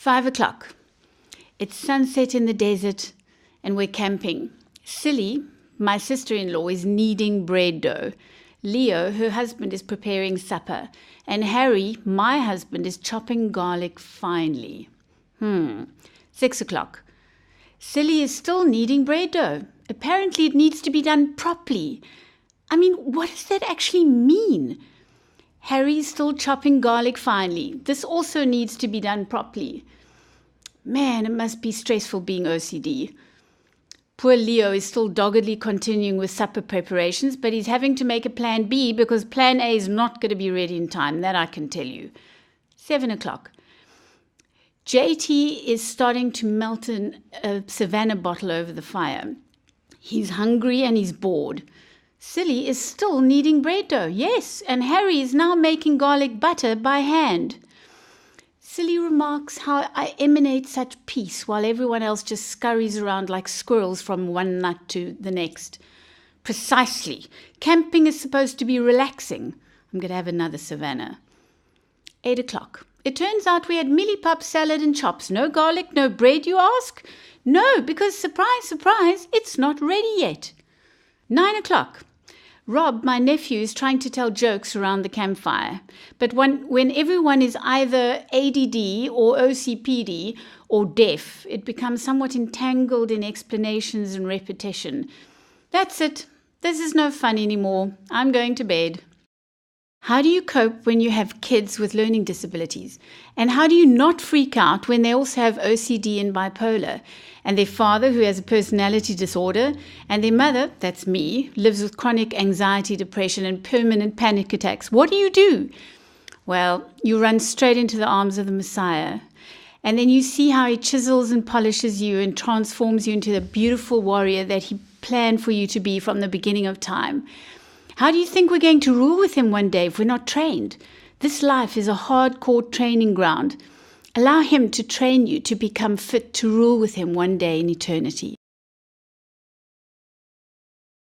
5:00. It's sunset in the desert and we're camping. Silly, my sister-in-law, is kneading bread dough. Leo, her husband, is preparing supper. And Harry, my husband, is chopping garlic finely. 6:00. Silly is still kneading bread dough. Apparently it needs to be done properly. I mean, what does that actually mean? Harry is still chopping garlic finely. This also needs to be done properly. Man, it must be stressful being OCD. Poor Leo is still doggedly continuing with supper preparations, but he's having to make a plan B because plan A is not going to be ready in time, that I can tell you. 7:00. JT is starting to melt a Savannah bottle over the fire. He's hungry and he's bored. Silly is still kneading bread dough, yes, and Harry is now making garlic butter by hand. Silly remarks how I emanate such peace while everyone else just scurries around like squirrels from one nut to the next. Precisely. Camping is supposed to be relaxing. I'm going to have another Savannah. 8:00. It turns out we had millipop salad and chops. No garlic, no bread, you ask? No, because surprise, surprise, it's not ready yet. 9:00. Rob, my nephew, is trying to tell jokes around the campfire. But when everyone is either ADD or OCPD or deaf, it becomes somewhat entangled in explanations and repetition. That's it. This is no fun anymore. I'm going to bed. How do you cope when you have kids with learning disabilities? And how do you not freak out when they also have OCD and bipolar, and their father, who has a personality disorder, and their mother, that's me, lives with chronic anxiety, depression, and permanent panic attacks? What do? Well, you run straight into the arms of the Messiah. And then you see how he chisels and polishes you and transforms you into the beautiful warrior that he planned for you to be from the beginning of time. How do you think we're going to rule with him one day if we're not trained? This life is a hardcore training ground. Allow him to train you to become fit to rule with him one day in eternity.